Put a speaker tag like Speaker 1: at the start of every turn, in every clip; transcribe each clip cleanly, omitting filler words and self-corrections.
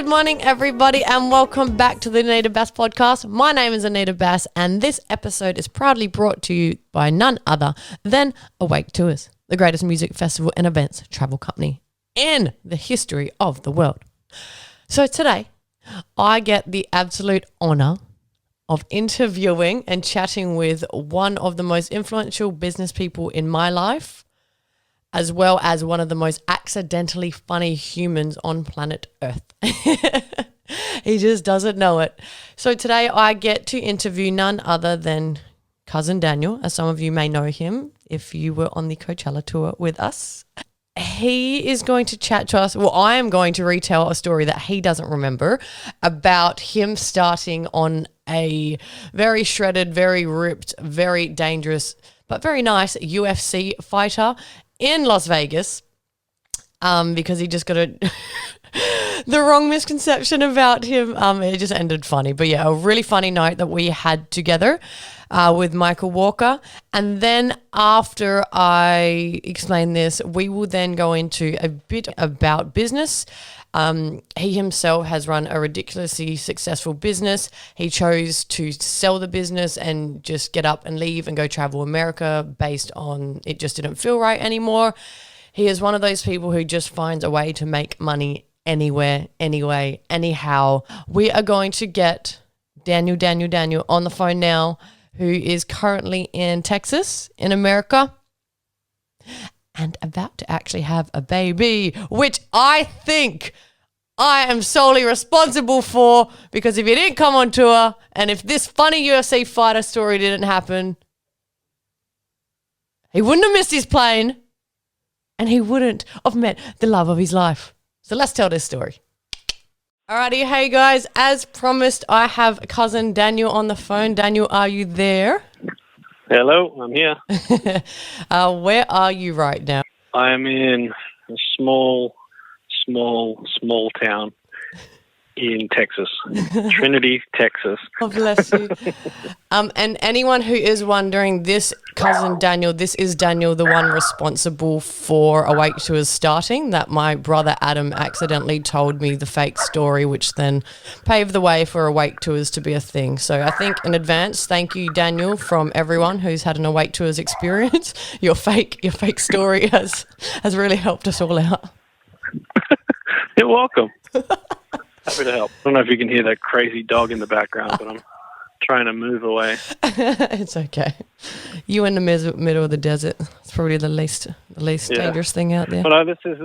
Speaker 1: Good morning, everybody, and welcome back to the Anita Bass podcast. My name is Anita Bass, and this episode is proudly brought to you by none other than Awake Tours, the greatest music festival and events travel company in the history of the world. So today, I get the absolute honor of interviewing and chatting with one of the most influential business people in my life, as well as one of the most accidentally funny humans on planet Earth. He just doesn't know it. So today I get to interview none other than Cousin Daniel, as some of you may know him if you were on the Coachella tour with us. He is going to chat to us. Well, I am going to retell a story that he doesn't remember about him starting on a very shredded, very ripped, very dangerous, but very nice UFC fighter in Las Vegas, because he just got the wrong misconception about him. It just ended funny. But yeah, a really funny night that we had together with Michael Walker. And then after I explain this, we will then go into a bit about business. He himself has run a ridiculously successful business. He chose to sell the business and just get up and leave and go travel America based on it just didn't feel right anymore. He is one of those people who just finds a way to make money anywhere, anyway, anyhow. We are going to get Daniel on the phone now, who is currently in Texas, in America, and about to actually have a baby, which I think I am solely responsible for, because if he didn't come on tour and if this funny UFC fighter story didn't happen, he wouldn't have missed his plane and he wouldn't have met the love of his life. So let's tell this story. Alrighty, hey guys, as promised, I have cousin Daniel on the phone. Daniel, are you there?
Speaker 2: Hello, I'm here.
Speaker 1: Where are you right now?
Speaker 2: I'm in a small town in Texas, Trinity, Texas.
Speaker 1: Oh, bless you. And anyone who is wondering, this cousin Daniel, this is Daniel, the one responsible for Awake Tours starting, that my brother Adam accidentally told me the fake story, which then paved the way for Awake Tours to be a thing. So I think in advance, thank you, Daniel, from everyone who's had an Awake Tours experience. Your fake story has really helped us all out.
Speaker 2: You're welcome. Happy to help. I don't know if you can hear that crazy dog in the background, but I'm trying to move away.
Speaker 1: It's okay. You in the middle of the desert. It's probably the least dangerous thing out there.
Speaker 2: But this is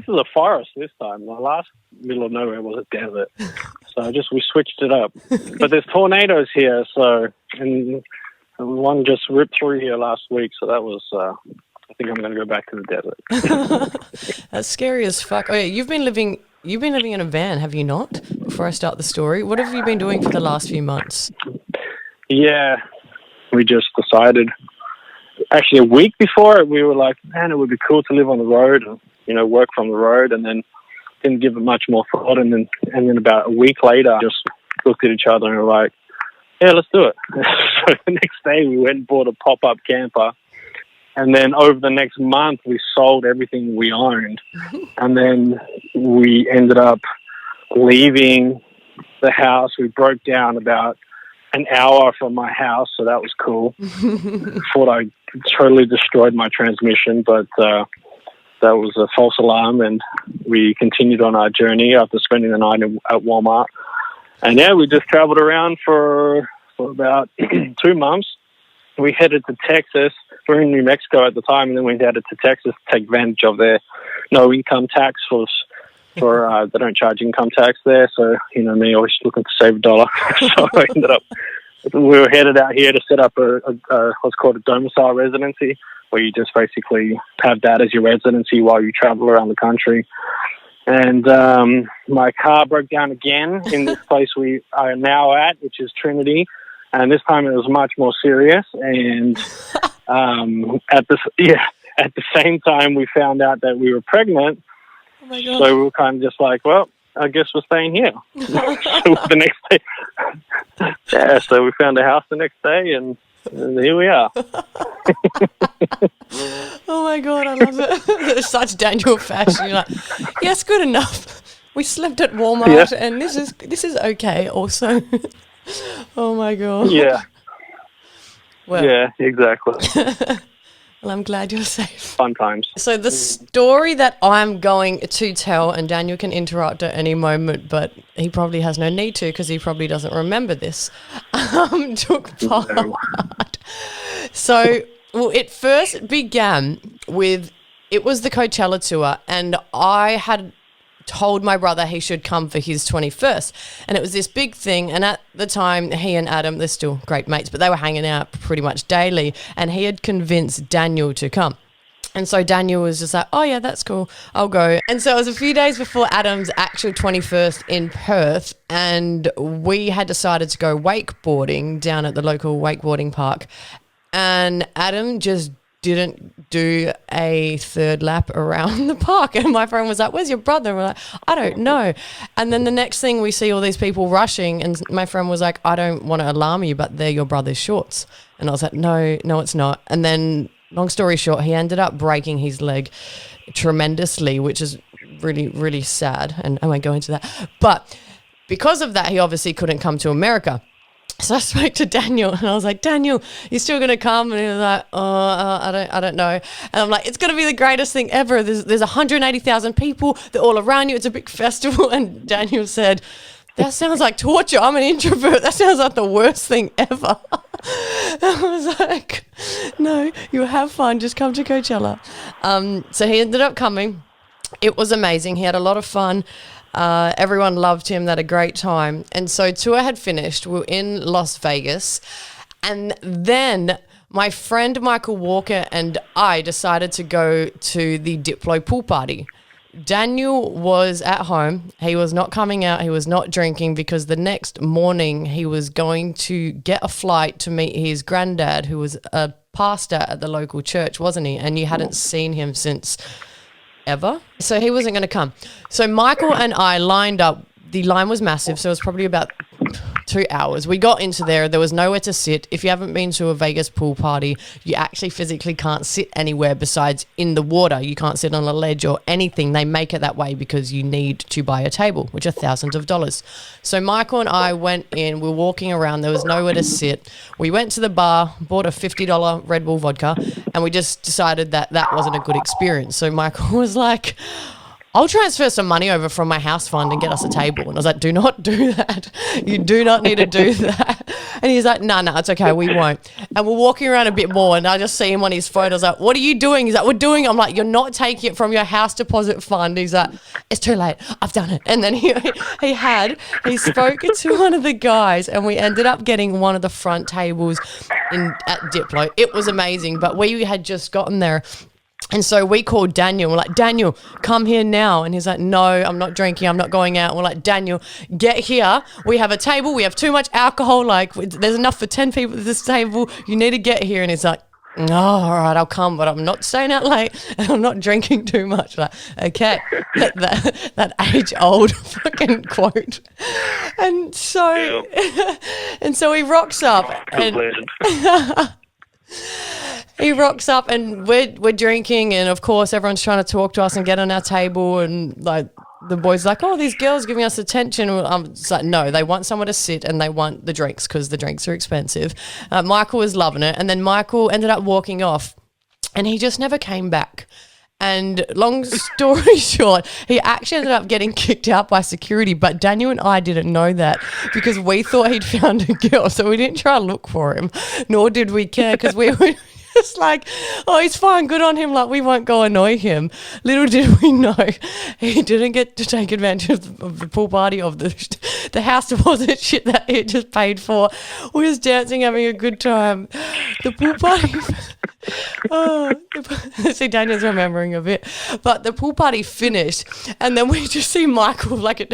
Speaker 2: a forest this time. The last middle of nowhere was a desert, so we switched it up. But there's tornadoes here, and one just ripped through here last week. So that was. I think I'm going to go back to the desert.
Speaker 1: That's scary as fuck. Oh yeah, you've been living in a van, have you not? Before I start the story, what have you been doing for the last few months?
Speaker 2: Yeah, we just decided. Actually, a week before, we were like, man, it would be cool to live on the road and work from the road, and then didn't give it much more thought. And then about a week later, just looked at each other and were like, yeah, let's do it. So the next day, we went and bought a pop-up camper. And then over the next month, we sold everything we owned. And then we ended up leaving the house. We broke down about an hour from my house, so that was cool. Thought I totally destroyed my transmission, but that was a false alarm. And we continued on our journey after spending the night at Walmart. And yeah, we just traveled around for about 2 months. We headed to Texas. We were in New Mexico at the time, and then we headed to Texas to take advantage of their no income tax for they don't charge income tax there. So, me always looking to save $1. So I ended up, we were headed out here to set up a what's called a domicile residency, where you just basically have that as your residency while you travel around the country. And my car broke down again in this place we are now at, which is Trinity. And this time it was much more serious. And at the same time, we found out that we were pregnant.
Speaker 1: Oh my God.
Speaker 2: So we were kind of just like, well, I guess we're staying here. So the next day, yeah. So we found a house the next day, and here we are.
Speaker 1: Oh my God, I love it. It's such Daniel fashion. You're like, yes, good enough. We slept at Walmart, and this is okay. Also, oh my god.
Speaker 2: Yeah.
Speaker 1: Well,
Speaker 2: yeah, exactly.
Speaker 1: well, I'm glad you're safe.
Speaker 2: Fun times.
Speaker 1: So the story that I'm going to tell, and Daniel can interrupt at any moment, but he probably has no need to because he probably doesn't remember this, took part. So, well, it first began with, it was the Coachella tour, and I had told my brother he should come for his 21st, and it was this big thing. And at the time, he and Adam, they're still great mates, but they were hanging out pretty much daily, and he had convinced Daniel to come. And so Daniel was just like, oh yeah, that's cool, I'll go. And so it was a few days before Adam's actual 21st in Perth, and we had decided to go wakeboarding down at the local wakeboarding park, and Adam just didn't do a third lap around the park. And my friend was like, where's your brother? And we're like, I don't know. And then the next thing, we see all these people rushing, and my friend was like, I don't want to alarm you, but they're your brother's shorts. And I was like, no, it's not. And then long story short, he ended up breaking his leg tremendously, which is really, really sad. And I won't go into that. But because of that, he obviously couldn't come to America. So I spoke to Daniel, and I was like, Daniel, you still going to come? And he was like, I don't know. And I'm like, it's going to be the greatest thing ever. There's 180,000 people. They're all around you. It's a big festival. And Daniel said, that sounds like torture. I'm an introvert. That sounds like the worst thing ever. I was like, no, you'll have fun. Just come to Coachella. So he ended up coming. It was amazing. He had a lot of fun. Everyone loved him. They had a great time. And so tour had finished. We were in Las Vegas. And then my friend Michael Walker and I decided to go to the Diplo pool party. Daniel was at home. He was not coming out. He was not drinking because the next morning he was going to get a flight to meet his granddad, who was a pastor at the local church, wasn't he? And you hadn't seen him since ever. So he wasn't going to come. So Michael and I lined up. The line was massive, so it was probably about 2 hours. We got into there. There was nowhere to sit. If you haven't been to a Vegas pool party, you actually physically can't sit anywhere besides in the water. You can't sit on a ledge or anything. They make it that way because you need to buy a table, which are thousands of dollars. So Michael and I went in. We were walking around. There was nowhere to sit. We went to the bar, bought a $50 Red Bull vodka, and we just decided that that wasn't a good experience. So Michael was like, I'll transfer some money over from my house fund and get us a table. And I was like, do not do that. You do not need to do that. And he's like, no, it's okay. We won't. And we're walking around a bit more, and I just see him on his phone. I was like, what are you doing? He's like, we're doing it. I'm like, you're not taking it from your house deposit fund. He's like, it's too late. I've done it. And then he spoke to one of the guys, and we ended up getting one of the front tables at Diplo. It was amazing, but we had just gotten there. And so we called Daniel. We're like, Daniel, come here now. And he's like, no, I'm not drinking. I'm not going out. And we're like, Daniel, get here. We have a table. We have too much alcohol. Like, there's enough for 10 people at this table. You need to get here. And he's like, oh, all right, I'll come, but I'm not staying out late and I'm not drinking too much. Like, okay, that age-old fucking quote. And so, and so he rocks up. He rocks up, and we're drinking, and of course everyone's trying to talk to us and get on our table, and like the boys like, oh, these girls giving us attention. It's like, no, they want somewhere to sit and they want the drinks because the drinks are expensive. Michael was loving it, and then Michael ended up walking off, and he just never came back. And long story short, he actually ended up getting kicked out by security, but Daniel and I didn't know that because we thought he'd found a girl, so we didn't try to look for him, nor did we care because we were just like, oh, he's fine, good on him, like we won't go annoy him. Little did we know he didn't get to take advantage of the pool party, of the house deposit shit that he had just paid for. We was dancing, having a good time. The pool party see, Daniel's remembering a bit, but the pool party finished, and then we just see Michael like a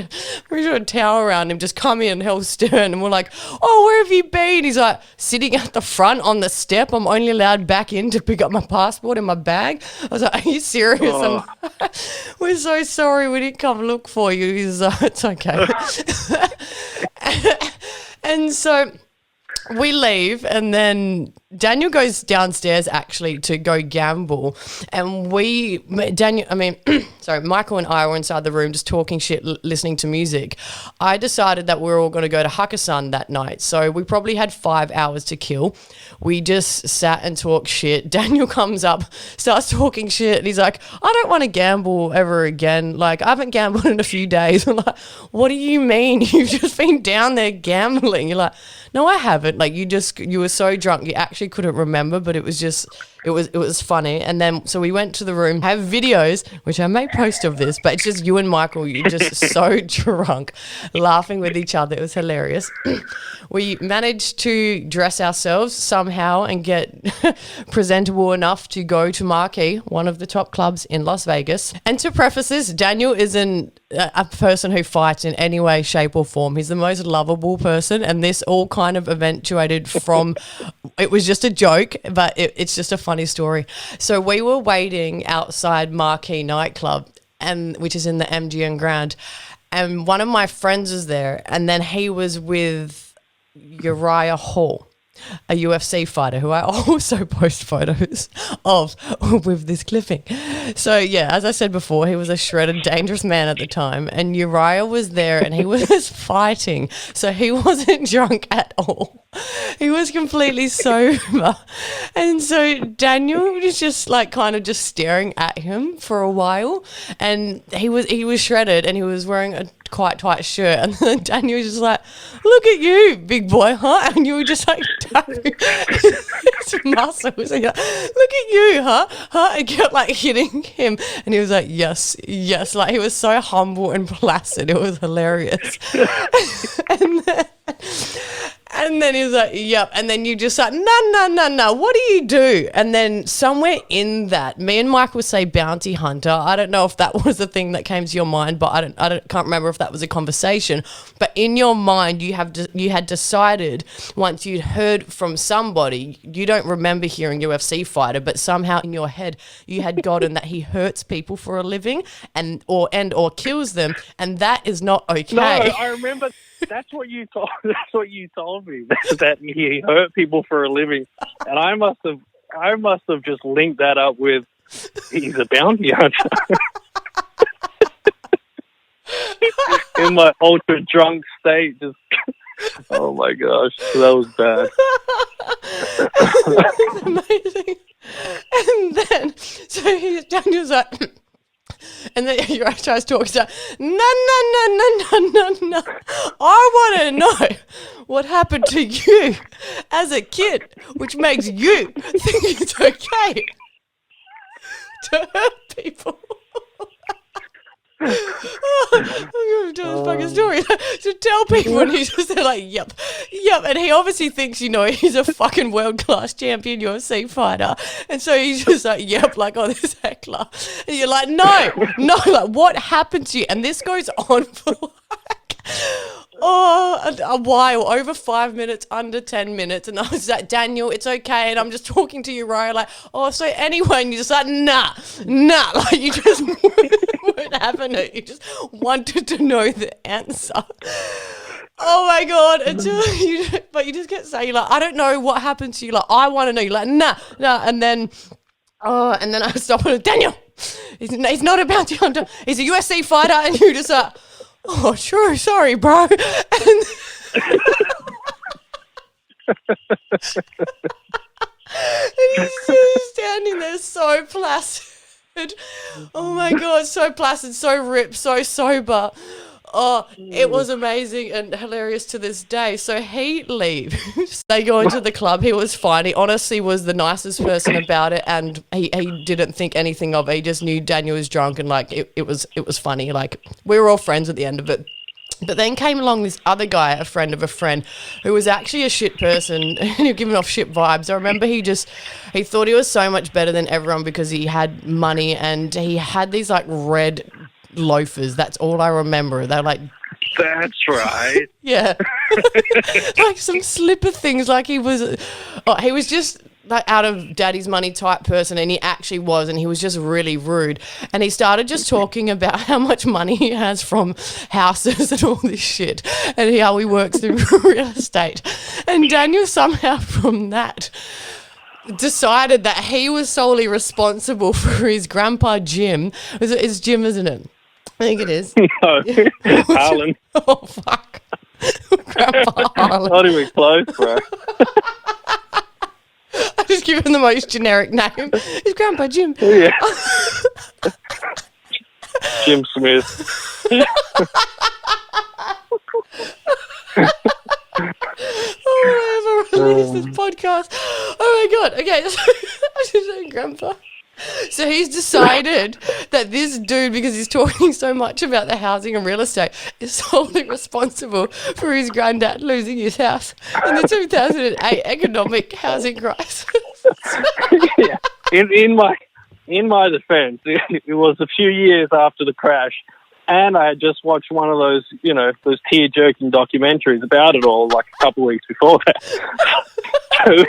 Speaker 1: towel around him just come in hell stern, and we're like, oh, where have you been? He's like, sitting at the front on the step. I'm only allowed back in to pick up my passport and my bag. I was like, are you serious? Oh. We're so sorry, we didn't come look for you. He's it's okay. And so we leave, and then Daniel goes downstairs actually to go gamble, and Michael and I were inside the room just talking shit, listening to music. I decided that we were all going to go to Hakkasan that night, so we probably had 5 hours to kill. We just sat and talked shit. Daniel comes up, starts talking shit, and he's like, I don't want to gamble ever again. Like, I haven't gambled in a few days. I'm like, what do you mean? You've just been down there gambling. You're like, no, I haven't. Like, you were so drunk, you actually couldn't remember, but it was just, it was funny. And then, so we went to the room, have videos, which I may post of this, but it's just you and Michael, you're just so drunk, laughing with each other. It was hilarious. We managed to dress ourselves somehow and get presentable enough to go to Marquee, one of the top clubs in Las Vegas. And to preface this, Daniel isn't a person who fights in any way, shape or form. He's the most lovable person, and this all kind of eventuated from, it was just a joke, but it's just a funny story. So we were waiting outside Marquee nightclub, which is in the MGM Grand, and one of my friends was there, and then he was with Uriah Hall, a UFC fighter who I also post photos of with this clipping. So yeah, as I said before, he was a shredded, dangerous man at the time, and Uriah was there and he was fighting. So he wasn't drunk at all. He was completely sober. And so Daniel was just like kind of just staring at him for a while, and he was shredded and he was wearing a quite tight shirt, and then Daniel was just like, look at you, big boy, huh? And you were just like tapping his muscles, and you're like, look at you, huh? And kept like hitting him, and he was like, yes, like he was so humble and placid. It was hilarious. And then he was like, yep. And then you just like, no. What do you do? And then somewhere in that, me and Mike would say bounty hunter. I don't know if that was the thing that came to your mind, but can't remember if that was a conversation. But in your mind, you had decided once you'd heard from somebody, you don't remember hearing UFC Fighter, but somehow in your head you had gotten that he hurts people for a living or kills them, and that is not okay.
Speaker 2: No, I remember. That's what you told. That's what you told me. That he hurt people for a living, and I must have just linked that up with he's a bounty hunter. In my ultra drunk state, just oh my gosh, that was bad.
Speaker 1: That's amazing. And then so Daniel's like. And then your tries talking to no. I want to know what happened to you as a kid, which makes you think it's okay to hurt people. I'm going to tell this fucking story. To tell people, and he's just like, yep. And he obviously thinks, he's a fucking world-class champion UFC fighter. And so he's just like, yep, like, oh, this heckler. And you're like, no, like, what happened to you? And this goes on for like, a while, over 5 minutes, under 10 minutes. And I was like, Daniel, it's okay. And I'm just talking to Uriah like, oh, so anyway, and you're just like, nah. Like, you just weren't having it. You just wanted to know the answer. Oh my God. But you just kept saying, like, I don't know what happened to you. Like, I want to know. You're like, nah. And then I stopped and Daniel, he's not a bounty hunter. He's a UFC fighter. And you just like, oh, sure, sorry, bro. And he's just standing there so placid. Oh my God, so placid, so ripped, so sober. Oh, it was amazing and hilarious to this day. So he leaves. They go into the club. He was fine. He honestly was the nicest person about it, and he didn't think anything of it. He just knew Daniel was drunk, and like it was funny. Like, we were all friends at the end of it. But then came along this other guy, a friend of a friend, who was actually a shit person and he was giving off shit vibes. I remember he thought he was so much better than everyone because he had money, and he had these like red loafers. That's all I remember. They're like,
Speaker 2: that's right.
Speaker 1: Yeah. Like some slipper things. Like he was just like out of daddy's money type person, and he actually was, and he was just really rude. And he started just talking about how much money he has from houses and all this shit, and how he works through real estate. And Daniel somehow from that decided that he was solely responsible for his grandpa Jim. It's Jim, isn't it? I think it is.
Speaker 2: No, Harlan.
Speaker 1: Oh, fuck. Grandpa Harlan.
Speaker 2: Not even close, bro.
Speaker 1: I just give him the most generic name. It's Grandpa Jim.
Speaker 2: Yeah. Jim Smith.
Speaker 1: Oh, I ever release this podcast. Oh my god. Okay, so I just saying Grandpa. So he's decided that this dude, because he's talking so much about the housing and real estate, is solely responsible for his granddad losing his house in the 2008 economic housing crisis.
Speaker 2: Yeah. In my defense, it was a few years after the crash, and I had just watched one of those, those tear-jerking documentaries about it all, like a couple of weeks before that. So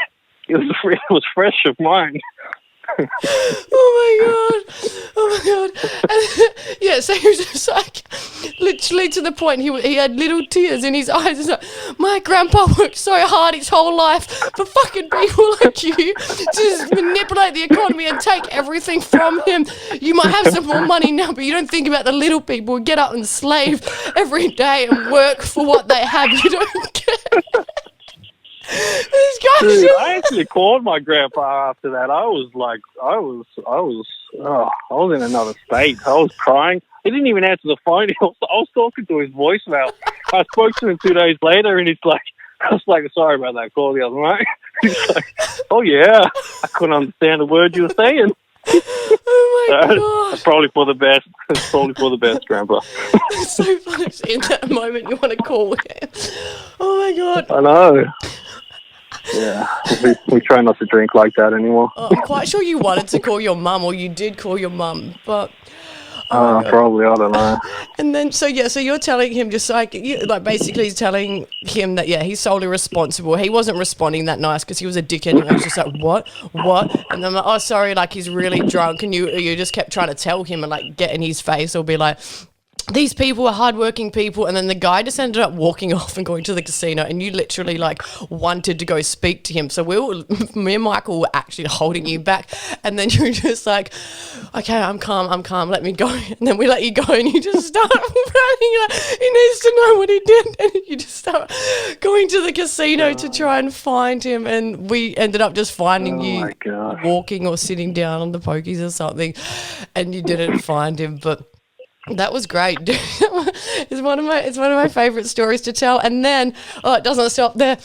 Speaker 2: it was fresh of mind.
Speaker 1: Oh my god! And, yeah, so he was just like, literally to the point he had little tears in his eyes. He's like, my grandpa worked so hard his whole life for fucking people like you to just manipulate the economy and take everything from him. You might have some more money now, but you don't think about the little people who get up and slave every day and work for what they have. You don't care. This guy.
Speaker 2: Dude, I actually called my grandpa after that. I was in another state. I was crying. He didn't even answer the phone. I was talking to his voicemail. I spoke to him 2 days later, and I was like, sorry about that call the other night. He's like, oh yeah, I couldn't understand a word you were saying.
Speaker 1: Oh my god!
Speaker 2: It's probably for the best. It's probably for the best, Grandpa.
Speaker 1: It's so funny. In that moment, you want to call him. Oh my god!
Speaker 2: I know. Yeah, we try not to drink like that anymore.
Speaker 1: I'm quite sure you wanted to call your mum, or you did call your mum, but
Speaker 2: probably, I don't know.
Speaker 1: And then so you're telling him just basically he's telling him that he's solely responsible. He wasn't responding that nice because he was a dickhead. And I was just like, what? And then I'm like, oh sorry, like he's really drunk, and you just kept trying to tell him and like get in his face or be like, these people are hardworking people, and then the guy just ended up walking off and going to the casino, and you literally like wanted to go speak to him. So me and Michael were actually holding you back, and then you were just like, okay, I'm calm, let me go. And then we let you go, and you just start running. Like, he needs to know what he did, and you just start going to the casino to try and find him, and we ended up just finding you walking or sitting down on the pokies or something, and you didn't find him, but. That was great. It's one of my favorite stories to tell. And then it doesn't stop there.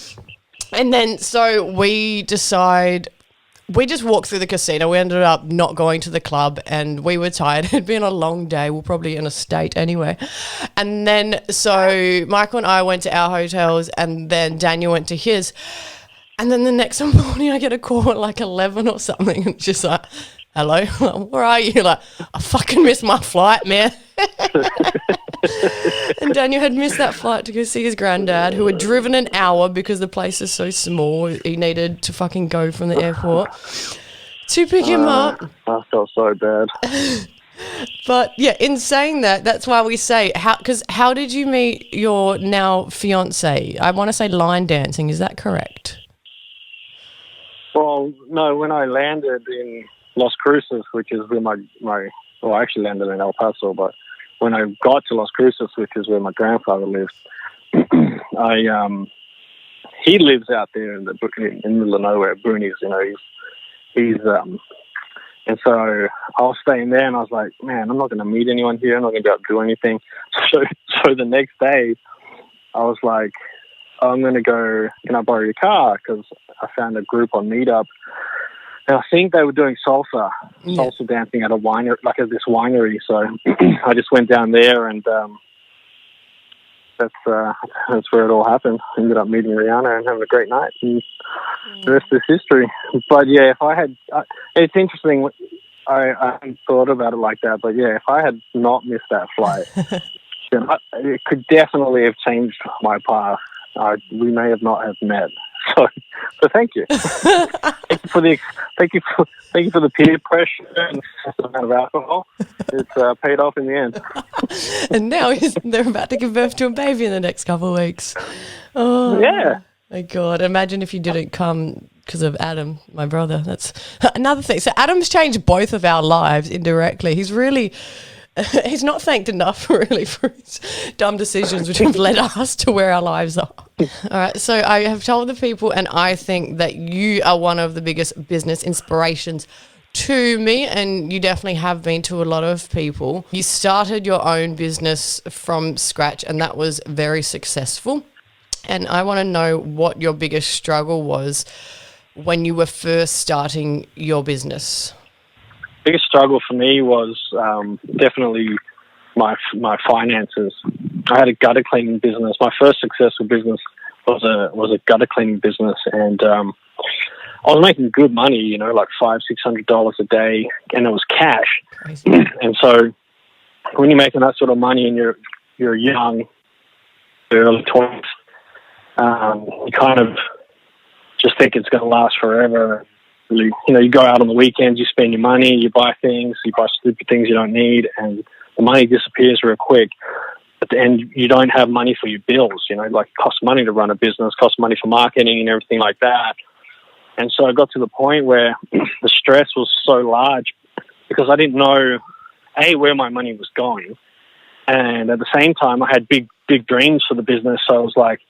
Speaker 1: And then so we just walked through the casino. We ended up not going to the club, and we were tired. It had been a long day. We're probably in a state anyway. And then so Michael and I went to our hotels, and then Daniel went to his. And then the next morning I get a call at like 11 or something, and it's just like, hello, where are you? Like, I fucking missed my flight, man. And Daniel had missed that flight to go see his granddad, who had driven an hour because the place is so small. He needed to fucking go from the airport to pick him up.
Speaker 2: I felt so bad.
Speaker 1: But yeah, in saying that, that's why we say, how did you meet your now fiance? I want to say line dancing. Is that correct?
Speaker 2: Well, no, when I landed in Las Cruces, which is where I actually landed in El Paso, but when I got to Las Cruces, which is where my grandfather lives, he lives out there in the middle of nowhere, boonies, he's and so I was staying there, and I was like, man, I'm not going to meet anyone here, I'm not going to be able to do anything. So the next day, I was like, I'm going to go, can I borrow your car? Because I found a group on Meetup. And I think they were doing salsa dancing at a winery, like at this winery. So I just went down there, and that's where it all happened. Ended up meeting Rihanna and having a great night, and the rest is history. But yeah, if I had, it's interesting. I hadn't thought about it like that, but yeah, if I had not missed that flight, then it could definitely have changed my path. We may have not have met. So thank you. Thank you for the peer pressure and the amount of alcohol. It's paid off in the end.
Speaker 1: And now they're about to give birth to a baby in the next couple of weeks. Oh
Speaker 2: yeah.
Speaker 1: my God! Imagine if you didn't come because of Adam, my brother. That's another thing. So Adam's changed both of our lives indirectly. He's really, he's not thanked enough really for his dumb decisions which have led us to where our lives are. All right. So I have told the people, and I think that you are one of the biggest business inspirations to me, and you definitely have been to a lot of people. You started your own business from scratch, and that was very successful. And I want to know what your biggest struggle was when you were first starting your business.
Speaker 2: Biggest struggle for me was definitely my finances. I had a gutter cleaning business. My first successful business was a gutter cleaning business, and I was making good money, you know, like $500-600 a day, and it was cash. And so when you're making that sort of money and you're young, early 20s, you kind of just think it's going to last forever. You know, you go out on the weekends, you spend your money, you buy stupid things you don't need, and the money disappears real quick. At the end, you don't have money for your bills, you know, like it costs money to run a business, costs money for marketing and everything like that. And so I got to the point where the stress was so large because I didn't know, A, where my money was going. And at the same time, I had big dreams for the business. So I was like,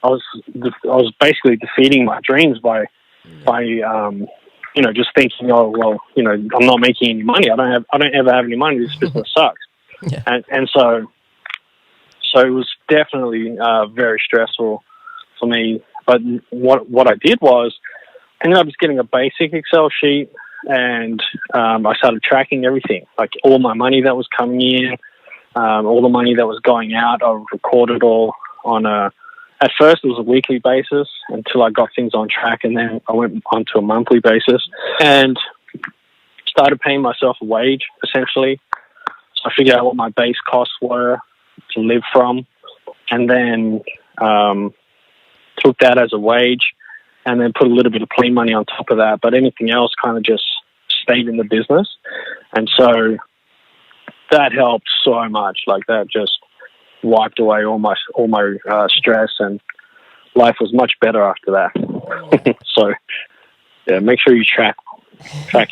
Speaker 2: I was basically defeating my dreams by you know, just thinking, oh, well, you know, I'm not making any money. I don't ever have any money. This business sucks.
Speaker 1: Yeah.
Speaker 2: And so it was definitely very stressful for me. But what I did was, I ended up just getting a basic Excel sheet, and I started tracking everything, like all my money that was coming in, all the money that was going out. I recorded all on at first it was a weekly basis until I got things on track, and then I went on to a monthly basis and started paying myself a wage, essentially. So I figured out what my base costs were to live from, and then took that as a wage, and then put a little bit of clean money on top of that. But anything else kind of just stayed in the business. And so that helped so much. Like that just wiped away all my stress, and life was much better after that. So yeah, make sure you track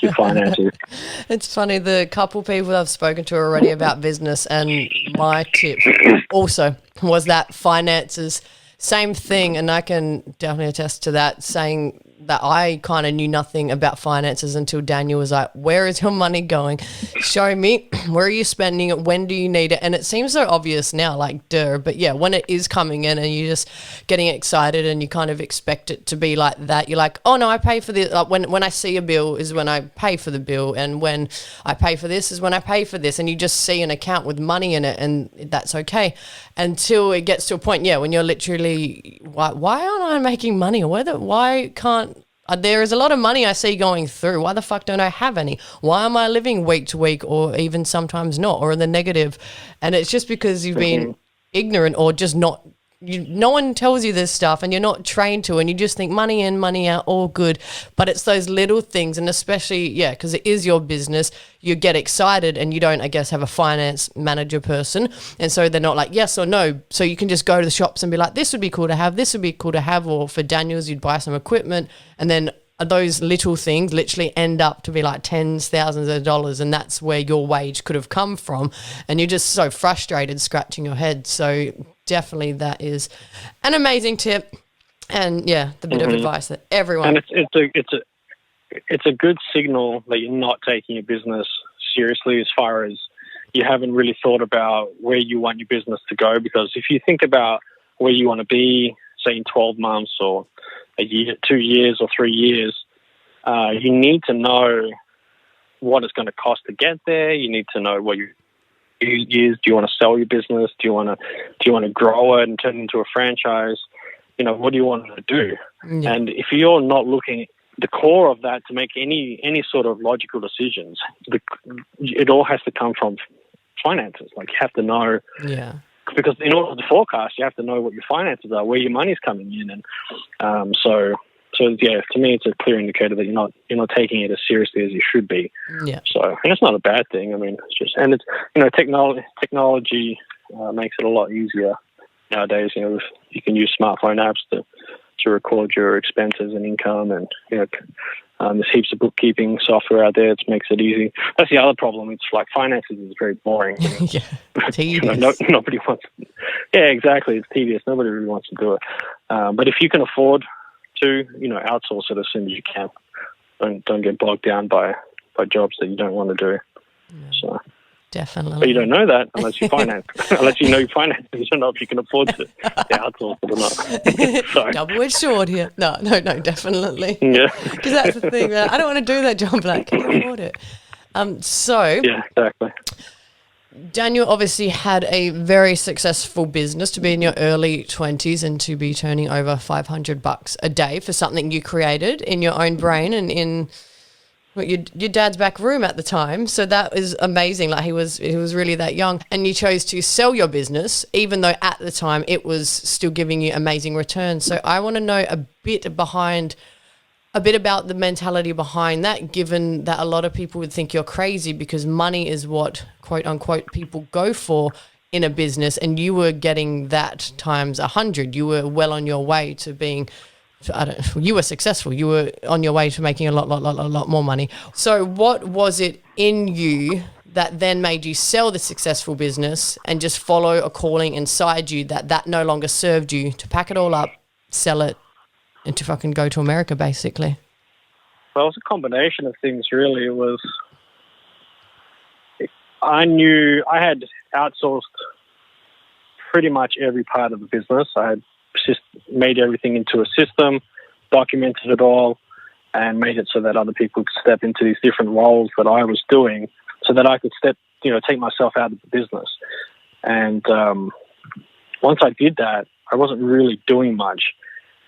Speaker 2: your finances.
Speaker 1: It's funny, the couple people I've spoken to already about business, and my tip also was that finances, same thing, and I can definitely attest to that, saying that I kind of knew nothing about finances until Daniel was like, where is your money going? Show me. Where are you spending it? When do you need it? And it seems so obvious now, like, duh. But yeah, when it is coming in and you're just getting excited and you kind of expect it to be like that, you're like, oh no, I pay for this. Like when I see a bill is when I pay for the bill. And when I pay for this is when I pay for this. And you just see an account with money in it, and that's okay. Until it gets to a point, yeah, when you're literally, why aren't I making money? Why can't, there is a lot of money I see going through. Why the fuck don't I have any? Why am I living week to week, or even sometimes not, or in the negative? And it's just because you've been ignorant, or just not, no one tells you this stuff and you're not trained to, and you just think money in, money out, all good. But it's those little things, and especially, yeah, because it is your business, you get excited and you don't, I guess, have a finance manager person. And so they're not like yes or no. So you can just go to the shops and be like, this would be cool to have, this would be cool to have. Or for Daniel's, you'd buy some equipment, and then those little things literally end up to be like tens, thousands of dollars, and that's where your wage could have come from. And you're just so frustrated, scratching your head. So definitely that is an amazing tip, and yeah, the bit of advice that everyone.
Speaker 2: And it's a good signal that you're not taking your business seriously, as far as you haven't really thought about where you want your business to go. Because if you think about where you want to be, say in 12 months or a year, 2 years or 3 years, you need to know what it's going to cost to get there. You need to know what your is. Do you want to sell your business? Do you want to grow it and turn it into a franchise? You know, what do you want to do? Yeah. And if you're not looking at the core of that to make any sort of logical decisions, it all has to come from finances. Like, you have to know. Yeah. Because in order to forecast, you have to know what your finances are, where your money's coming in, and so yeah, to me, it's a clear indicator that you're not taking it as seriously as you should be. Yeah. So, and it's not a bad thing. I mean, it's just, and it's, you know, technology makes it a lot easier nowadays. You know, you can use smartphone apps to to record your expenses and income, and there's heaps of bookkeeping software out there. It makes it easy. That's the other problem. It's like finances is very boring.
Speaker 1: Yeah, tedious.
Speaker 2: Nobody wants. Yeah, exactly. It's tedious. Nobody really wants to do it. But if you can afford to, outsource it as soon as you can. Don't get bogged down by jobs that you don't want to do.
Speaker 1: Yeah.
Speaker 2: So.
Speaker 1: Definitely.
Speaker 2: But you don't know that unless you finance. Unless you know you finance, you don't know if you can afford to outsource it or not. Sorry.
Speaker 1: Double-edged sword here. No, definitely.
Speaker 2: Yeah.
Speaker 1: Because that's the thing. I don't want to do that job, but can you afford it?
Speaker 2: Yeah, exactly.
Speaker 1: Daniel obviously had a very successful business to be in your early 20s and to be turning over $500 a day for something you created in your own brain and in your dad's back room at the time. So that is amazing. Like he was really that young, and you chose to sell your business even though at the time it was still giving you amazing returns. So I want to know a bit about the mentality behind that, given that a lot of people would think you're crazy because money is what, quote unquote, people go for in a business, and you were getting that times 100. You were well on your way to being, you were successful. You were on your way to making a lot more money. So what was it in you that then made you sell the successful business and just follow a calling inside you that no longer served you, to pack it all up, sell it, and to fucking go to America, basically?
Speaker 2: Well, it was a combination of things, really. It was, I knew I had outsourced pretty much every part of the business. I had made everything into a system, documented it all, and made it so that other people could step into these different roles that I was doing, so that I could take myself out of the business. And once I did that, I wasn't really doing much.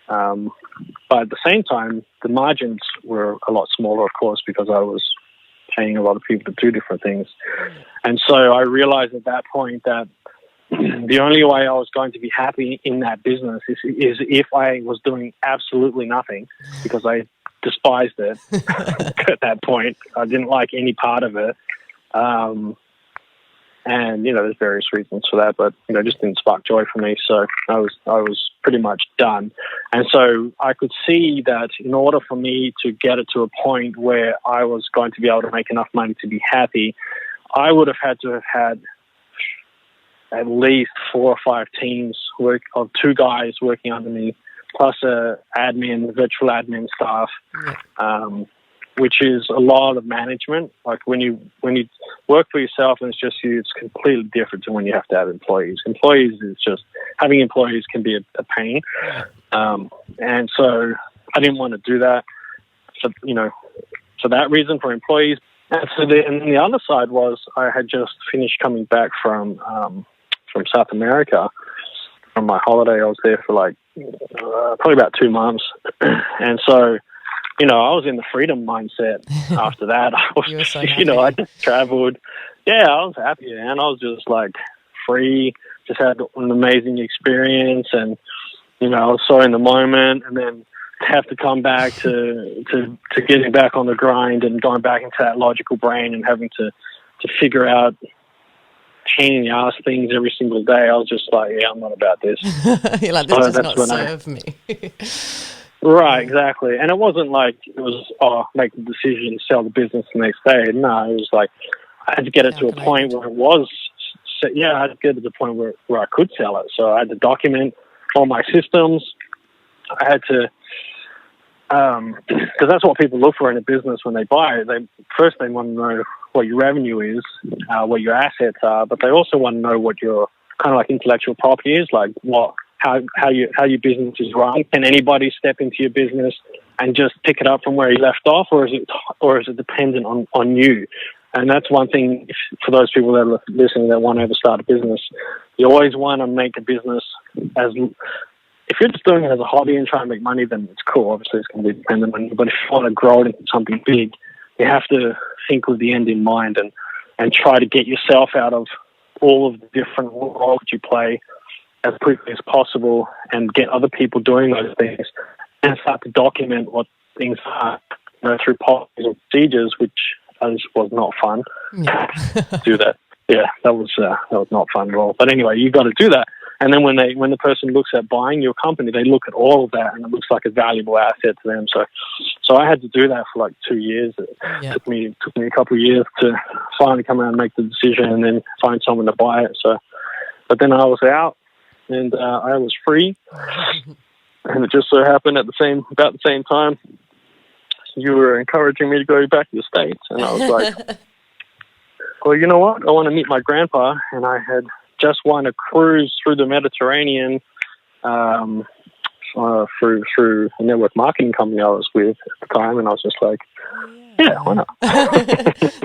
Speaker 2: But at the same time, the margins were a lot smaller, of course, because I was paying a lot of people to do different things. And so I realized at that point that the only way I was going to be happy in that business is if I was doing absolutely nothing, because I despised it at that point. I didn't like any part of it. And, there's various reasons for that, but, it just didn't spark joy for me. So I was pretty much done. And so I could see that in order for me to get it to a point where I was going to be able to make enough money to be happy, I would have had to have had at least 4 or 5 teams of 2 guys working under me, plus a virtual admin staff, which is a lot of management. Like when you work for yourself and it's just you, it's completely different to when you have to have employees. Having employees can be a pain. And so I didn't want to do that for that reason, for employees. And so the other side was I had just finished coming back from South America from my holiday. I was there for probably about 2 months. And so, I was in the freedom mindset after that. I was,
Speaker 1: you were so happy.
Speaker 2: I just traveled. Yeah, I was happy, and I was just free, just had an amazing experience. And, I was so in the moment, and then have to come back to getting back on the grind and going back into that logical brain and having to figure out pain in the ass things every single day. I was just I'm not about this.
Speaker 1: You're like, this does not serve me.
Speaker 2: Right, exactly. And it wasn't it was, make the decision, sell the business the next day. No, it was I had to get it to a point where it was, I had to get to the point where I could sell it. So I had to document all my systems. I had to, because that's what people look for in a business when they buy it. They want to know what your revenue is, what your assets are, but they also want to know what your kind of intellectual property is, how your business is run. Can anybody step into your business and just pick it up from where you left off, or is it dependent on you? And that's one thing for those people that are listening that want to ever start a business. You always want to make a business if you're just doing it as a hobby and trying to make money, then it's cool. Obviously, it's going to be dependent on you. But if you want to grow it into something big, you have to think with the end in mind and try to get yourself out of all of the different roles you play as quickly as possible and get other people doing those things and start to document what things are through policies and procedures, which was not fun.
Speaker 1: Yeah.
Speaker 2: Do that. Yeah, that was not fun at all. But anyway, you got to do that. And then when the person looks at buying your company, they look at all of that, and it looks like a valuable asset to them. So I had to do that for like 2 years. It took me a couple of years to finally come out and make the decision, and then find someone to buy it. So, but then I was out, and I was free, and it just so happened about the same time, you were encouraging me to go back to the States, and I was like, well, you know what? I want to meet my grandpa, and I had just won a cruise through the Mediterranean through a network marketing company I was with at the time, and I was just like, yeah, why not?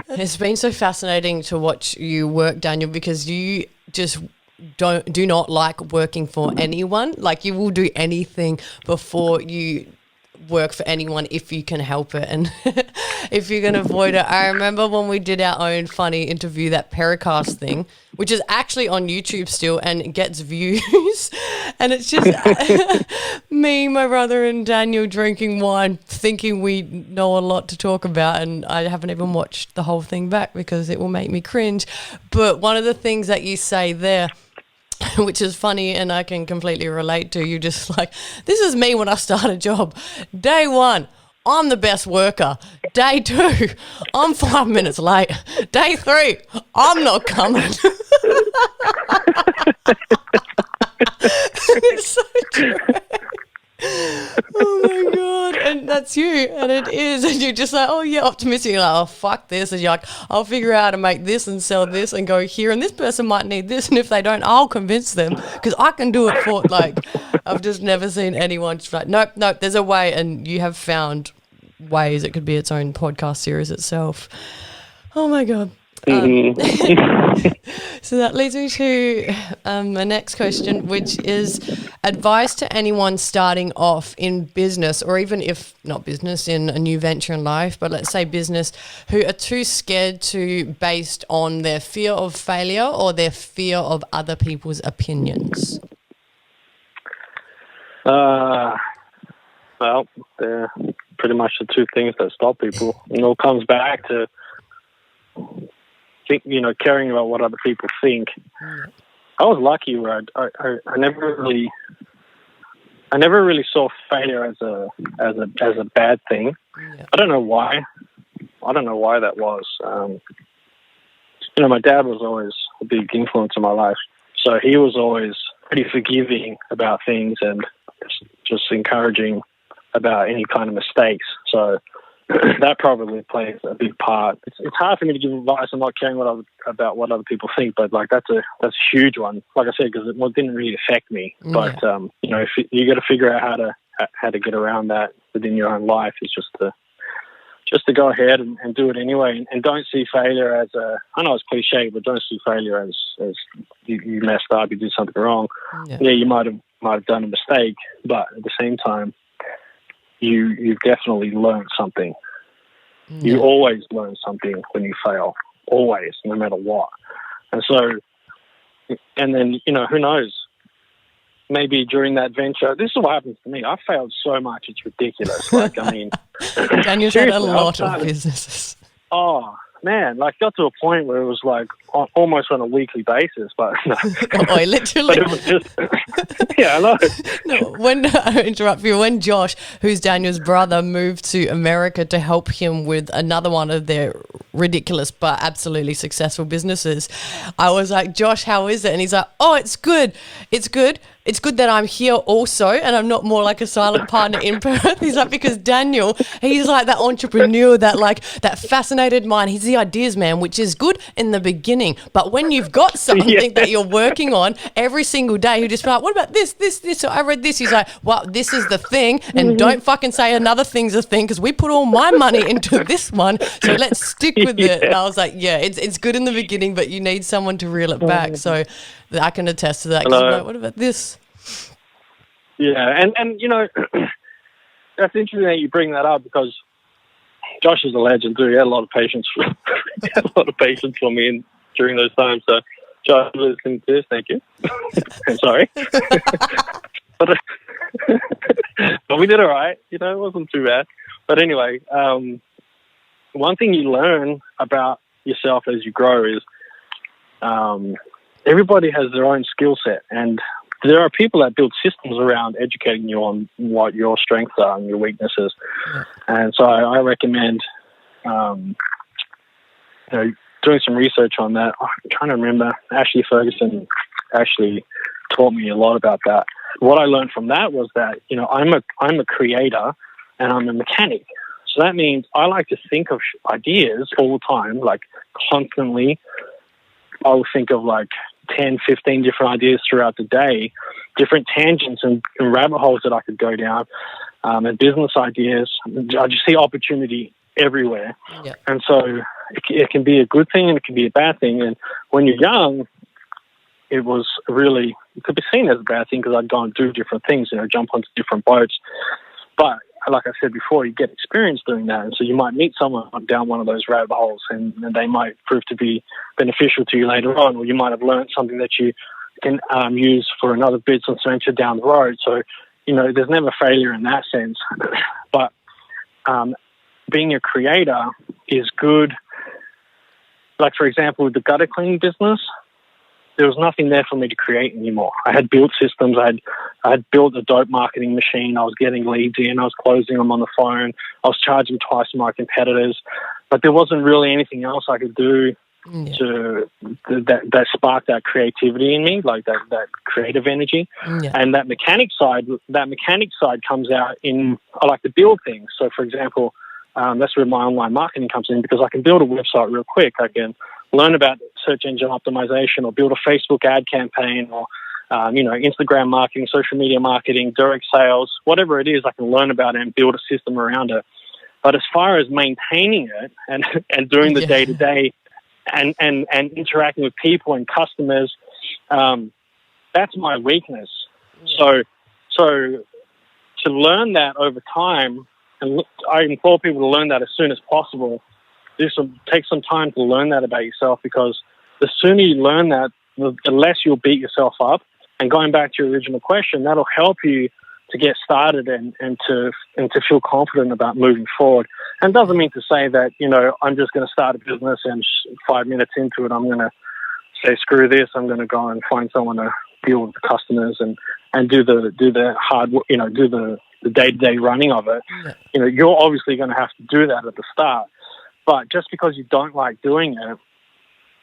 Speaker 1: It's been so fascinating to watch you work, Daniel, because you just do not like working for anyone. Like, you will do anything before you work for anyone if you can help it, and if you can avoid it. I remember when we did our own funny interview, that Pericast thing, which is actually on YouTube still and it gets views, and it's just me, my brother and Daniel drinking wine, thinking we know a lot to talk about, and I haven't even watched the whole thing back because it will make me cringe. But one of the things that you say there, which is funny and I can completely relate to, you just like, this is me when I start a job. Day 1, I'm the best worker. Day 2, I'm 5 minutes late. Day 3, I'm not coming. It's so true. Oh my God. And that's you. And it is. And you're just like, oh yeah, optimistic. You're like, oh fuck this. And you're like, I'll figure out how to make this and sell this and go here. And this person might need this. And if they don't, I'll convince them because I can do it for, like, I've just never seen anyone just like, nope, there's a way. And you have found ways. It could be its own podcast series itself. Oh my God. So that leads me to my next question, which is advice to anyone starting off in business, or even if not business, in a new venture in life, but let's say business, who are too scared to, based on their fear of failure or their fear of other people's opinions.
Speaker 2: Well, they're pretty much the two things that stop people. It all comes back to caring about what other people think. I was lucky where I never really saw failure as a bad thing. I don't know why that was. My dad was always a big influence in my life, so he was always pretty forgiving about things and just encouraging about any kind of mistakes. So that probably plays a big part. It's hard for me to give advice. I'm not caring about what other people think, but like that's a huge one. Like I said, because it didn't really affect me. But if you got to figure out how to get around that within your own life, is just to go ahead and do it anyway, and don't see failure as I know it's cliche, but don't see failure as you messed up, you did something wrong. Yeah, you might have done a mistake, but at the same time, you've definitely learned something. You always learn something when you fail, always, no matter what. And so, and then, who knows? Maybe during that venture, this is what happens to me. I failed so much, it's ridiculous. Like, I mean,
Speaker 1: Daniel's had a lot of businesses.
Speaker 2: Oh, man, like got to a point where it was like almost on a weekly basis, but no.
Speaker 1: Oh, literally.
Speaker 2: But it was just, yeah, I know.
Speaker 1: No, when I interrupt you, when Josh, who's Daniel's brother, moved to America to help him with another one of their ridiculous but absolutely successful businesses, I was like, Josh, how is it? And he's like, oh, it's good. It's good. It's good that I'm here also and I'm not more like a silent partner in Perth. He's like, because Daniel, he's like that entrepreneur, that fascinated mind. He's the ideas man, which is good in the beginning. But when you've got something that you're working on every single day, he'll just be like, what about this? So I read this. He's like, well, this is the thing. And don't fucking say another thing's a thing because we put all my money into this one. So let's stick with it. And I was like, yeah, it's good in the beginning, but you need someone to reel it back. So I can attest to that. Like, what about this?
Speaker 2: Yeah, and that's interesting that you bring that up because Josh is a legend too. He had a lot of patience. For me during those times. So, Josh, listening to this, thank you. I'm sorry, but we did all right. It wasn't too bad. But anyway, one thing you learn about yourself as you grow is everybody has their own skill set, and there are people that build systems around educating you on what your strengths are and your weaknesses. Yeah. And so I recommend, doing some research on that. I'm trying to remember. Ashley Ferguson actually taught me a lot about that. What I learned from that was that, I'm a creator and I'm a mechanic. So that means I like to think of ideas all the time, like constantly. I will think of like 10, 15 different ideas throughout the day, different tangents and rabbit holes that I could go down, and business ideas. I just see opportunity everywhere. Yeah. And so it can be a good thing and it can be a bad thing. And when you're young, it could be seen as a bad thing because I'd go and do different things, jump onto different boats. But like I said before, you get experience doing that. And so you might meet someone down one of those rabbit holes and they might prove to be beneficial to you later on, or you might have learned something that you can use for another business venture down the road. So, there's never failure in that sense. But being a creator is good. Like, for example, with the gutter cleaning business, there was nothing there for me to create anymore. I had built systems. I had built a dope marketing machine. I was getting leads in. I was closing them on the phone. I was charging twice my competitors. But there wasn't really anything else I could do that sparked that creativity in me, like that creative energy. Yeah. And that mechanic side comes out in, I like to build things. So, for example, that's where my online marketing comes in, because I can build a website real quick. I can learn about search engine optimization, or build a Facebook ad campaign, or Instagram marketing, social media marketing, direct sales, whatever it is. I can learn about it and build a system around it. But as far as maintaining it and doing the day to day and interacting with people and customers, that's my weakness. Yeah. So to learn that over time, and I implore people to learn that as soon as possible. This will take some time to learn that about yourself, because the sooner you learn that, the less you'll beat yourself up. And going back to your original question, that'll help you to get started and to feel confident about moving forward. And it doesn't mean to say that, I'm just going to start a business and 5 minutes into it, I'm going to say, screw this. I'm going to go and find someone to deal with the customers and do the hard work, do the day-to-day running of it. Yeah. You're obviously going to have to do that at the start. But just because you don't like doing it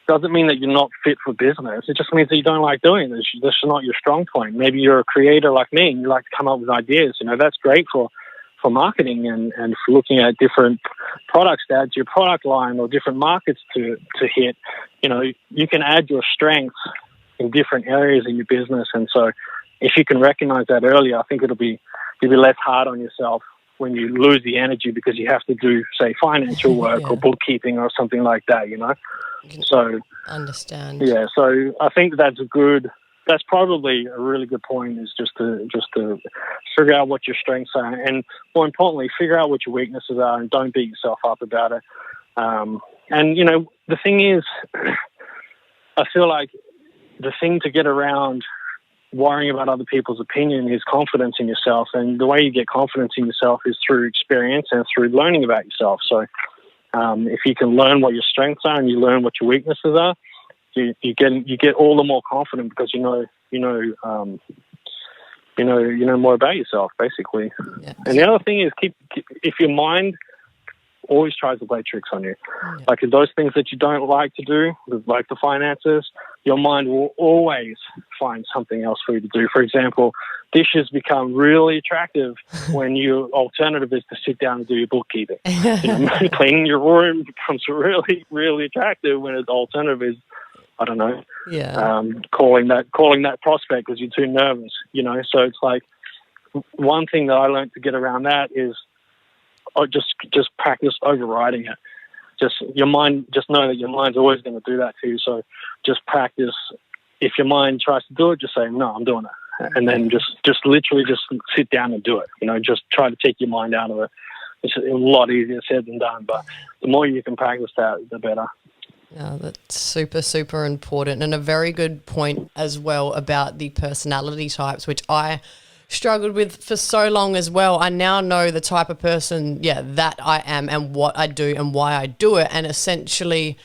Speaker 2: doesn't mean that you're not fit for business. It just means that you don't like doing it. This is not your strong point. Maybe you're a creator like me and you like to come up with ideas. That's great for marketing and for looking at different products to add to your product line, or different markets to hit. You can add your strengths in different areas in your business. And so if you can recognize that earlier, I think you'll be less hard on yourself when you lose the energy because you have to do, say, financial work or bookkeeping or something like that, So
Speaker 1: understand.
Speaker 2: Yeah, so I think that's probably a really good point, is just to figure out what your strengths are, and more importantly, figure out what your weaknesses are, and don't beat yourself up about it. And the thing is, I feel like the thing to get around worrying about other people's opinion is confidence in yourself. And the way you get confidence in yourself is through experience and through learning about yourself. So if you can learn what your strengths are and you learn what your weaknesses are, you get all the more confident, because you know more about yourself, basically. Yeah. And the other thing is, if your mind always tries to play tricks on you. Yeah. Like those things that you don't like to do, like the finances, your mind will always find something else for you to do. For example, dishes become really attractive when your alternative is to sit down and do your bookkeeping. Cleaning your room becomes really, really attractive when its alternative is, I don't know, calling that prospect because you're too nervous. So it's like, one thing that I learned to get around that is, just practice overriding it. Just know that your mind's always going to do that to you. So just practice. If your mind tries to do it, just say, no, I'm doing it. And then just literally just sit down and do it. Just try to take your mind out of it. It's a lot easier said than done, but the more you can practice that, the better.
Speaker 1: Yeah, that's super, super important. And a very good point as well about the personality types, which I struggled with for so long as well. I now know the type of person, that I am and what I do and why I do it. And essentially,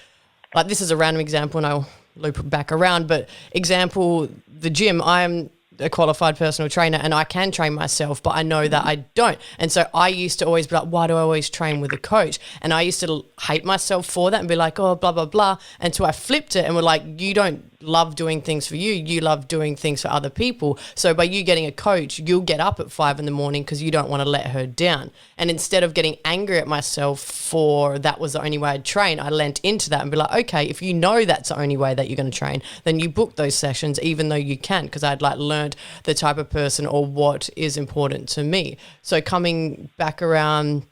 Speaker 1: like, this is a random example and I'll loop it back around, but example, the gym, I'm a qualified personal trainer and I can train myself, but I know that I don't. And so I used to always be like, why do I always train with a coach? And I used to hate myself for that and be like, oh, blah, blah, blah, until I flipped it and were like, you don't love doing things for you. You love doing things for other people. So by you getting a coach, you'll get up at 5 a.m. because you don't want to let her down. And instead of getting angry at myself for that was the only way I'd train, I leant into that and be like, okay, if you know that's the only way that you're going to train, then you book those sessions even though you can, because I'd like learned the type of person or what is important to me. So coming back around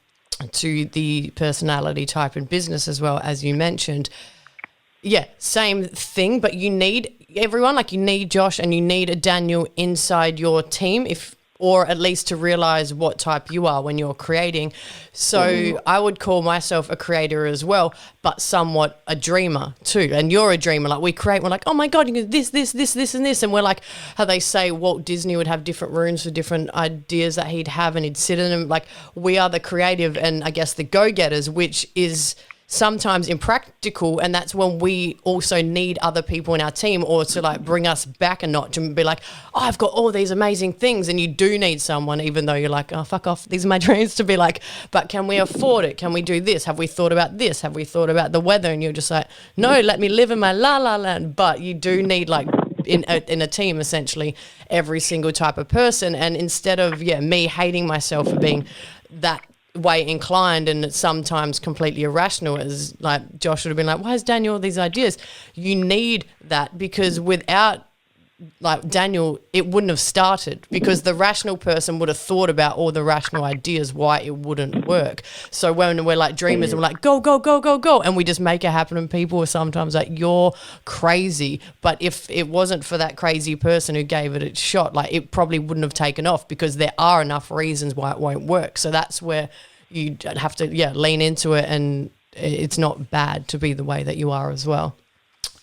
Speaker 1: to the personality type in business as well, as you mentioned, yeah, same thing, but you need everyone, like you need Josh and you need a Daniel inside your team, or at least to realize what type you are when you're creating. So I would call myself a creator as well, but somewhat a dreamer too. And you're a dreamer. Like we create, we're like, oh my God, you can do this, and this. And we're like, how they say Walt Disney would have different rooms for different ideas that he'd have and he'd sit in them. Like we are the creative and I guess the go-getters, which is sometimes impractical, and that's when we also need other people in our team or to like bring us back a notch and be like, oh, I've got all these amazing things, and you do need someone even though you're like, oh, fuck off, these are my dreams, to be like, but can we afford it? Can we do this? Have we thought about this? Have we thought about the weather? And you're just like, no, let me live in my la la land. But you do need like in a team essentially every single type of person. And instead of me hating myself for being that way inclined and it's sometimes completely irrational, as like Josh would have been like, why is Daniel all these ideas? You need that, because without like Daniel, it wouldn't have started, because the rational person would have thought about all the rational ideas why it wouldn't work. So when we're like dreamers and we're like, go, go, go, go, go, and we just make it happen, and people are sometimes like, you're crazy. But if it wasn't for that crazy person who gave it a shot, like it probably wouldn't have taken off, because there are enough reasons why it won't work. So that's where you have to lean into it, and it's not bad to be the way that you are as well,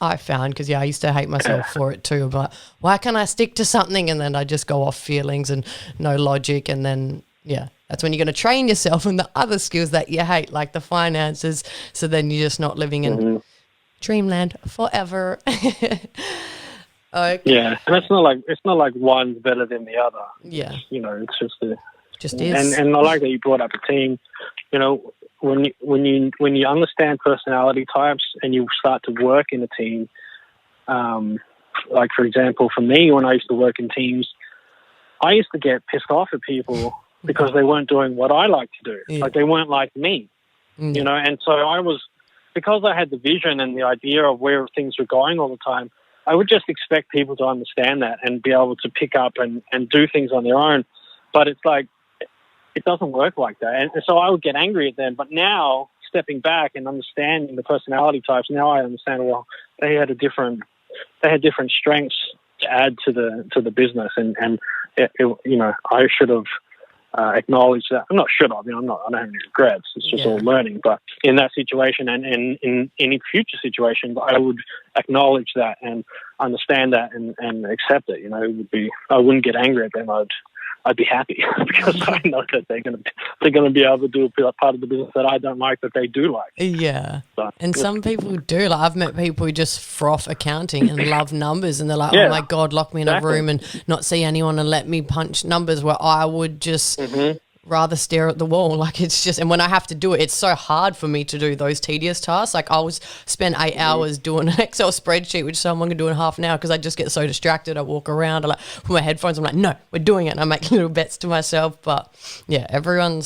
Speaker 1: I found, because I used to hate myself for it too. But why can't I stick to something? And then I just go off feelings and no logic. And then, that's when you're going to train yourself in the other skills that you hate, like the finances. So then you're just not living in dreamland forever. Okay.
Speaker 2: Yeah, and it's not like one's better than the other.
Speaker 1: Yeah,
Speaker 2: it's just
Speaker 1: is.
Speaker 2: And I like that you brought up a team. When you understand personality types and you start to work in a team, like for example, for me, when I used to work in teams, I used to get pissed off at people because they weren't doing what I like to do. Yeah. Like they weren't like me, and so because I had the vision and the idea of where things were going all the time, I would just expect people to understand that and be able to pick up and do things on their own. But it's like, it doesn't work like that. And so I would get angry at them. But now, stepping back and understanding the personality types, now I understand, well, they had different strengths to add to the business. And I should have acknowledged that. I don't have any regrets. It's just all learning. But in that situation and in any future situations, I would acknowledge that and understand that and accept it. I wouldn't get angry at them. I'd be happy because I know that they're gonna be able to do a part of the business that I don't like, that they do like.
Speaker 1: Yeah, so, and some people do. Like I've met people who just froth accounting and love numbers, and they're like, "Oh my God, lock me in a room and not see anyone and let me punch numbers." Where I would just rather stare at the wall. Like it's just, and when I have to do it, it's so hard for me to do those tedious tasks. Like I'll spend 8 hours doing an Excel spreadsheet, which someone can do in half an hour, because I just get so distracted. I walk around, I like put my headphones. I'm like, no, we're doing it. And I make little bets to myself. But everyone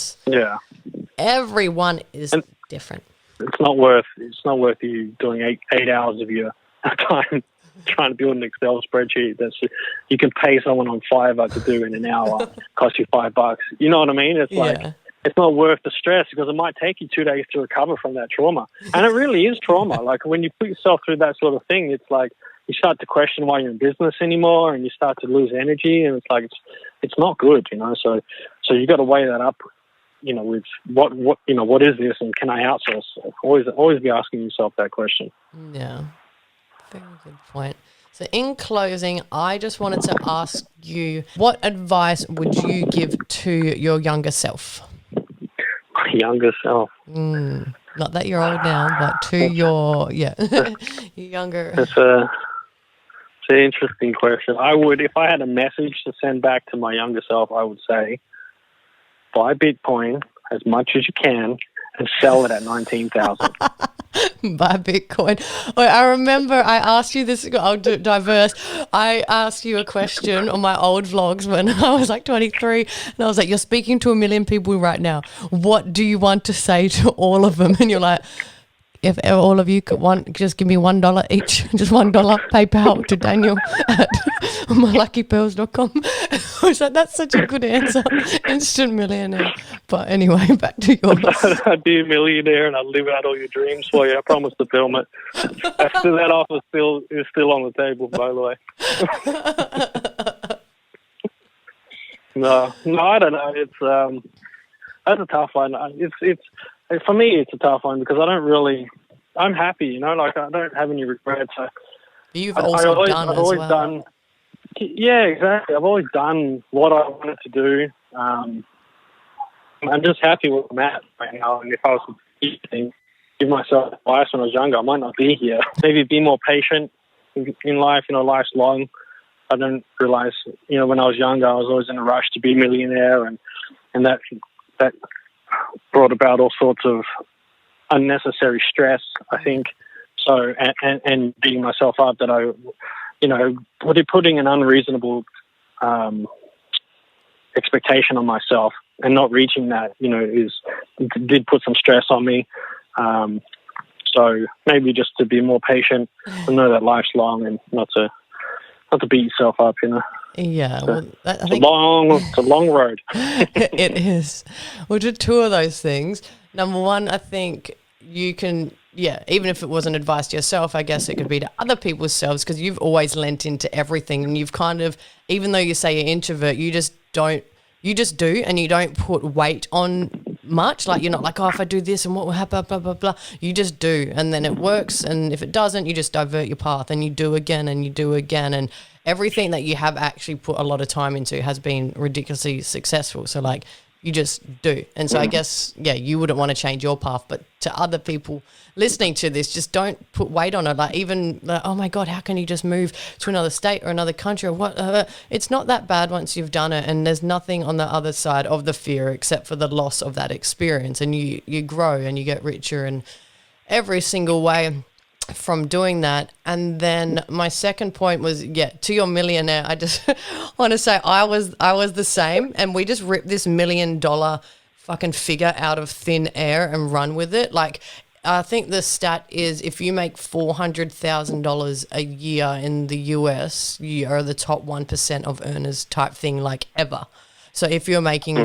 Speaker 1: is different.
Speaker 2: It's not worth you doing eight hours of your time trying to build an Excel spreadsheet you can pay someone on Fiverr to do in an hour, cost you $5. You know what I mean? It's like, it's not worth the stress, because it might take you 2 days to recover from that trauma. And it really is trauma. Like when you put yourself through that sort of thing, it's like you start to question why you're in business anymore, and you start to lose energy, and it's like, it's not good, So you got to weigh that up, with what is this, and can I outsource? Always be asking yourself that question.
Speaker 1: Yeah. Very good point. So in closing, I just wanted to ask you, what advice would you give to your younger self?
Speaker 2: My younger self?
Speaker 1: Not that you're old now, but to your younger.
Speaker 2: It's an an interesting question. I would, if I had a message to send back to my younger self, I would say, buy Bitcoin as much as you can and sell it at 19,000.
Speaker 1: Buy Bitcoin. Wait, I remember I asked you this. I'll diverse. I asked you a question on my old vlogs when I was like 23, and I was like, "You're speaking to 1 million people right now. What do you want to say to all of them?" And you're like, if all of you could just give me $1 each, just $1 PayPal to Daniel at myluckypearls.com. I was like, that's such a good answer. Instant millionaire. But anyway, back to yours.
Speaker 2: I'd be a millionaire and I'd live out all your dreams for you. I promise to film it. That offer is still on the table, by the way. No, I don't know. It's that's a tough one. For me, it's a tough one because I'm happy, you know, like I don't have any regrets.
Speaker 1: You've also done.
Speaker 2: Yeah, exactly. I've always done what I wanted to do. I'm just happy where I'm at right now. And if I was to give myself advice when I was younger, I might not be here. Maybe be more patient in life. You know, life's long. I didn't realize, you know, when I was younger, I was always in a rush to be a millionaire, and that brought about all sorts of unnecessary stress, I think. So, and beating myself up that I, you know, putting an unreasonable expectation on myself and not reaching that, you know, did put some stress on me. So maybe just to be more patient and know that life's long and not to beat yourself up, you know.
Speaker 1: Yeah, well,
Speaker 2: it's a long road.
Speaker 1: It is. Well, to two of those things. Number one, I think you can, even if it wasn't advice to yourself, I guess it could be to other people's selves, because you've always lent into everything, and you've kind of, even though you say you're introvert, you just do, and you don't put weight on much. Like, you're not like, oh, if I do this and what will happen, blah, blah, blah. You just do, and then it works, and if it doesn't, you just divert your path, and you do again, and you do again, and everything that you have actually put a lot of time into has been ridiculously successful. So, like, you just do. And so I guess, you wouldn't want to change your path, but to other people listening to this, just don't put weight on it. Like, even like, oh my God, how can you just move to another state or another country or what? It's not that bad once you've done it, and there's nothing on the other side of the fear except for the loss of that experience, and you grow and you get richer in every single way from doing that. And then my second point was, to your millionaire, I just want to say I was the same, and we just ripped this $1 million fucking figure out of thin air and run with it. Like, I think the stat is if you make $400,000 a year in the US, you are the top 1% of earners type thing, like, ever. So if you're making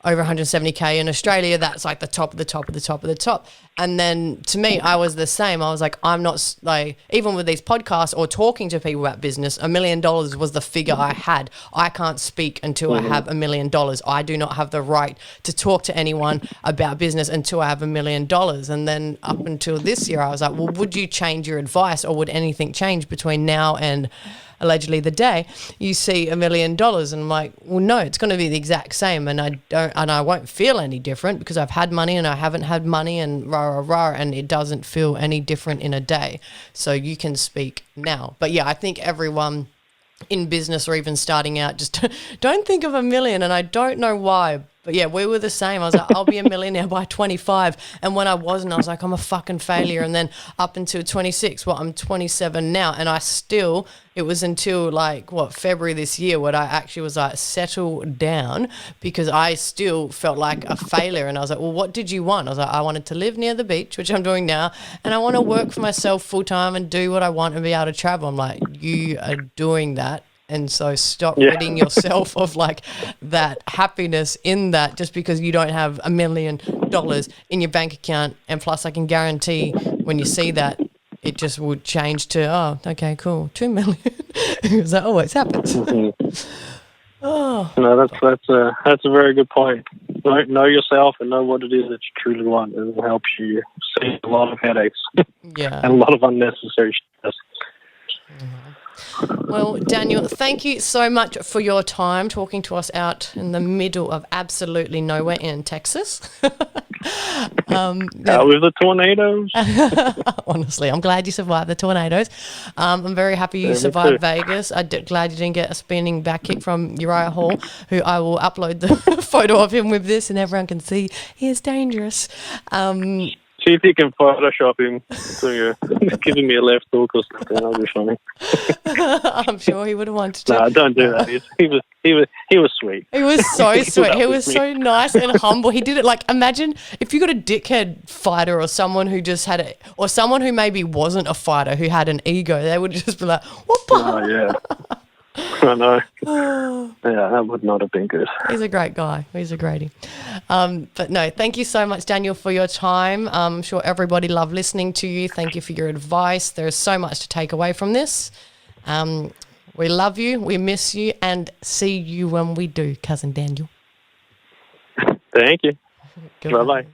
Speaker 1: over 170K in Australia, that's like the top of the top of the top of the top. And then to me, I was the same. I was like, I'm not, like, even with these podcasts or talking to people about business, $1 million was the figure I had. I can't speak until I have $1 million. I do not have the right to talk to anyone about business until I have $1 million. And then up until this year, I was like, well, would you change your advice, or would anything change between now and allegedly the day you see $1 million? And I'm like, well, no, it's going to be the exact same, and I won't feel any different because I've had money and I haven't had money, and and it doesn't feel any different in a day. So you can speak now. But I think everyone in business or even starting out, just don't think of $1 million, and I don't know why. But we were the same. I was like, I'll be a millionaire by 25. And when I wasn't, I was like, I'm a fucking failure. And then up until 26, I'm 27 now. And it was until February this year where I actually was like, settle down, because I still felt like a failure. And I was like, well, what did you want? I was like, I wanted to live near the beach, which I'm doing now. And I want to work for myself full time and do what I want and be able to travel. I'm like, you are doing that. And so stop ridding yourself of that happiness in that just because you don't have $1 million in your bank account. And plus, I can guarantee when you see that, it just would change to, oh, okay, cool, 2 million. Because that always happens. Oh,
Speaker 2: no, that's a very good point. Know yourself and know what it is that you truly want. It will help you save a lot of headaches. And a lot of unnecessary stress.
Speaker 1: Well, Daniel, thank you so much for your time talking to us out in the middle of absolutely nowhere in Texas.
Speaker 2: With the tornadoes.
Speaker 1: Honestly, I'm glad you survived the tornadoes. I'm very happy you survived Vegas. Glad you didn't get a spinning back kick from Uriah Hall, who I will upload the photo of him with this and everyone can see he is dangerous.
Speaker 2: See if you can Photoshop him so you're giving me a left hook or something. That'll be funny.
Speaker 1: I'm sure he would have wanted to.
Speaker 2: No, don't do that. He was sweet.
Speaker 1: He was so sweet. He was so nice and humble. He did it like, imagine if you got a dickhead fighter or someone who just had it, or someone who maybe wasn't a fighter who had an ego, they would just be like, what?
Speaker 2: Oh, yeah. I know. Yeah, that would not have been good.
Speaker 1: He's a great guy. He's a greatie. But no, thank you so much, Daniel, for your time. I'm sure everybody loved listening to you. Thank you for your advice. There's so much to take away from this. We love you, we miss you, and see you when we do, Cousin Daniel.
Speaker 2: Thank you. Bye-bye.